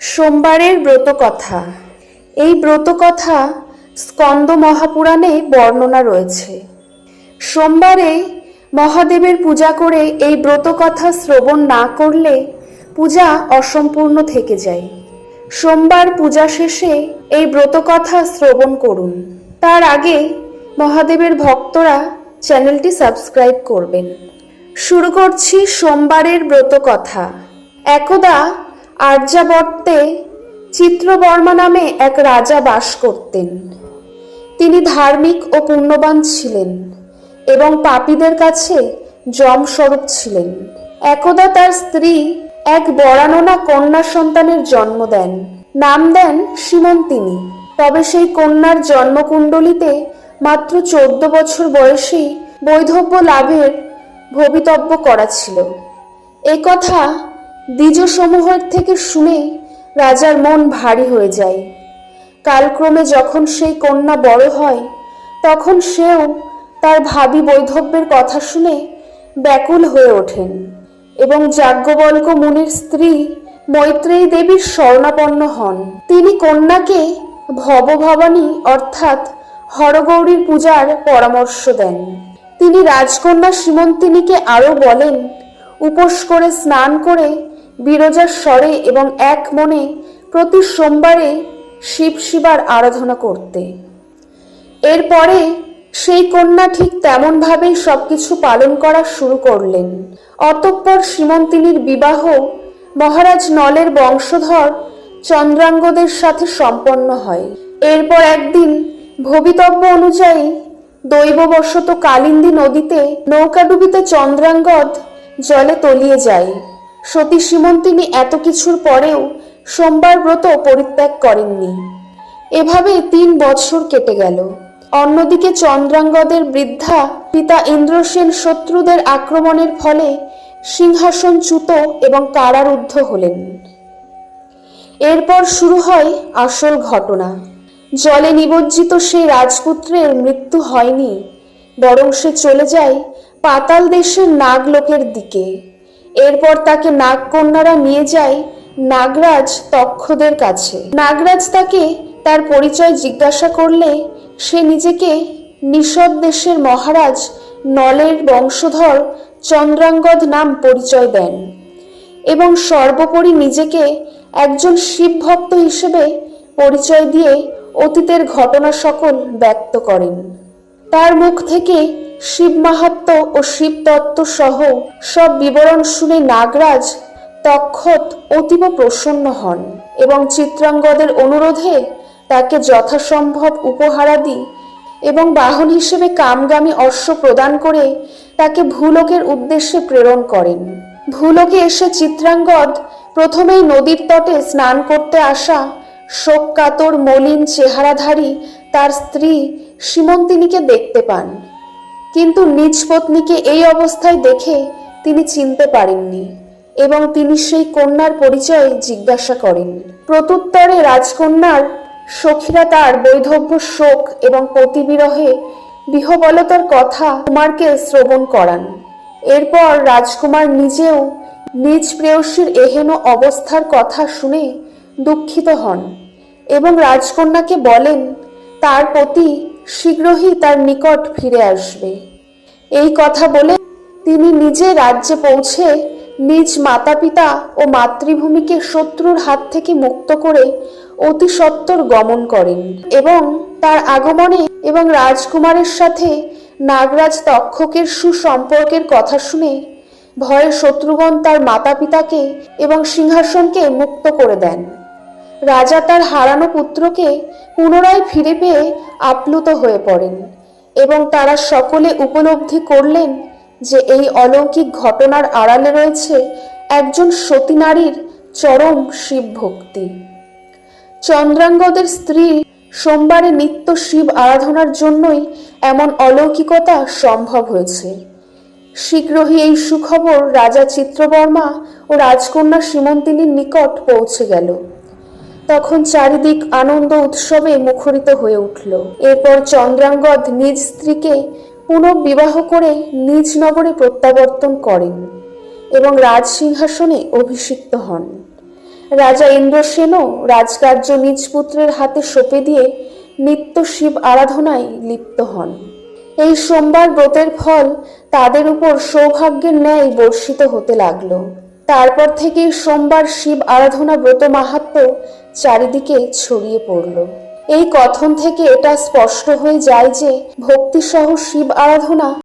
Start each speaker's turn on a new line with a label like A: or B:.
A: সোমবারের ব্রতকথা। এই ব্রতকথা স্কন্দ মহাপুরাণে বর্ণনা রয়েছে। সোমবারে মহাদেবের পূজা করে এই ব্রতকথা শ্রবণ না করলে পূজা অসম্পূর্ণ থেকে যায়। সোমবার পূজা শেষে এই ব্রতকথা শ্রবণ করুন। তার আগে মহাদেবের ভক্তরা চ্যানেলটি সাবস্ক্রাইব করবেন। শুরু করছি সোমবারের ব্রতকথা। একদা আর্যাবর্তে চিত্রবর্মা নামে এক রাজা বাস করতেন। তিনি ধার্মিক ও পুণ্যবান ছিলেন এবং পাপীদের কাছে যমস্বরূপ ছিলেন। একদা তার স্ত্রী এক বরাননা কন্যা সন্তানের জন্ম দেন। নাম দেন সীমন্তিনী। তবে সেই কন্যার জন্মকুণ্ডলিতে মাত্র 14 বছর বয়সেই বৈধব্য লাভের ভবিতব্য করা ছিল। এ কথা দ্বিজসমূহের থেকে শুনে রাজার মন ভারী হয়ে যায়। কালক্রমে যখন সেই কন্যা বড় হয় তখন সেও তার ভাবী বৈধব্যের কথা শুনে ব্যাকুল হয়ে ওঠেন এবং যাজ্ঞবল্ক্য মুনির স্ত্রী মৈত্রেয়ী দেবীর শরণাপন্ন হন। তিনি কন্যাকে ভবভবানী অর্থাৎ হরগৌরীর পূজার পরামর্শ দেন। তিনি রাজকন্যা সীমন্তিনীকে আরও বলেন উপোস করে স্নান করে বিরজার স্বরে এবং এক মনে প্রতি সোমবারে শিবার আরাধনা করতে। এরপরে সেই কন্যা ঠিক তেমনভাবেই সবকিছু পালন করা শুরু করলেন। অতঃপর সীমন্তিনীর বিবাহ মহারাজ নলের বংশধর চন্দ্রাঙ্গদের সাথে সম্পন্ন হয়। এরপর একদিন ভবিতব্য অনুযায়ী দৈববশত কালিন্দী নদীতে নৌকাডুবিতে চন্দ্রাঙ্গদ জলে তলিয়ে যায়। সতী সীমন্তিনী এত কিছুর পরেও সোমবার ব্রত পরিত্যাগ করেননি। এভাবে 3 বছর কেটে গেল। অন্যদিকে চন্দ্রাঙ্গদের বৃদ্ধা পিতা ইন্দ্রসেন শত্রুদের আক্রমণের ফলে সিংহাসনচ্যুত এবং কারারুদ্ধ হলেন। এরপর শুরু হয় আসল ঘটনা। জলে নিমজ্জিত সেই রাজপুত্রের মৃত্যু হয়নি, বরং সে চলে যায় পাতাল দেশের নাগলোকের দিকে। এরপর তাকে নাগকন্যারা নিয়ে যায় নাগরাজ তক্ষদের কাছে। নাগরাজ তাকে তার পরিচয় জিজ্ঞাসা করলে সে নিজেকে নিষদ দেশের মহারাজ নলের বংশধর চন্দ্রাঙ্গদ নাম পরিচয় দেন এবং সর্বোপরি নিজেকে একজন শিব ভক্ত হিসেবে পরিচয় দিয়ে অতীতের ঘটনা সকল ব্যক্ত করেন। তার মুখ থেকে শিব মাহাত্ম্য ও শিব তত্ত্ব সহ সব বিবরণ শুনে নাগরাজ তক্ষত অতীব প্রসন্ন হন এবং চিত্রাঙ্গদের অনুরোধে তাকে যথাসম্ভব উপহারাদি এবং বাহন হিসেবে কামগামী অশ্ব প্রদান করে তাকে ভূলোকের উদ্দেশ্যে প্রেরণ করেন। ভূলোকে এসে চিত্রাঙ্গদ প্রথমেই নদীর তটে স্নান করতে আসা শোককাতর মলিন চেহারাধারী তার স্ত্রী সীমন্তিনীকে দেখতে পান, কিন্তু নিজ পত্নীকে এই অবস্থায় দেখে তিনি চিনতে পারেননি এবং তিনি সেই কন্যার পরিচয় জিজ্ঞাসা করেন। প্রত্যুত্তরে রাজকন্যার সখীরা তার বৈধব্য শোক এবং পতিবিরহে বিহবলতার কথা কুমারকে শ্রবণ করান। এরপর রাজকুমার নিজেও নিজ প্রেয়সীর এহেন অবস্থার কথা শুনে দুঃখিত হন এবং রাজকন্যাকে বলেন তার পতি শীঘ্রই তার নিকট ফিরে আসবে। এই কথা বলে তিনি নিজে রাজ্যে পৌঁছে নিজ মাতা পিতা ও মাতৃভূমিকে শত্রুর হাত থেকে মুক্ত করে অতি সত্বর গমন করেন এবং তার আগমনে এবং রাজকুমারের সাথে নাগরাজ তক্ষকের সুসম্পর্কের কথা শুনে ভয়ে শত্রুগণ তার মাতা পিতাকে এবং সিংহাসনকে মুক্ত করে দেন। রাজা তার হারানো পুত্রকে পুনরায় ফিরে পেয়ে আপ্লুত হয়ে পড়েন এবং তারা সকলে উপলব্ধি করলেন যে এই অলৌকিক ঘটনার আড়ালে রয়েছে একজন সতী নারীর চরম শিব ভক্তি। চন্দ্রাঙ্গদের স্ত্রী সোমবারে নিত্য শিব আরাধনার জন্যই এমন অলৌকিকতা সম্ভব হয়েছে। শীঘ্রই এই সুখবর রাজা চিত্রবর্মা ও রাজকন্যা সীমন্তিনীর নিকট পৌঁছে গেল। তখন চারিদিক আনন্দ উৎসবে মুখরিত হয়ে উঠল। এরপর চন্দ্রাঙ্গদ নিজ স্ত্রীকে পুনর্বিবাহ করে নিজ নগরে প্রত্যাবর্তন করেন এবং রাজসিংহাসনে অভিষিক্ত হন। রাজা ইন্দ্রসেনও রাজকার্য নিজ পুত্রের হাতে সঁপে দিয়ে নিত্য শিব আরাধনায় লিপ্ত হন। এই সোমবার ব্রতের ফল তাদের উপর সৌভাগ্যের ন্যায় বর্ষিত হতে লাগলো। তারপর থেকেই সোমবার শিব আরাধনা ব্রত মাহাত্ম্য চারিদিকে ছড়িয়ে পড়ল। এই কথন থেকে এটা স্পষ্ট হয়ে যায় যে ভক্তিসহ শিব আরাধনা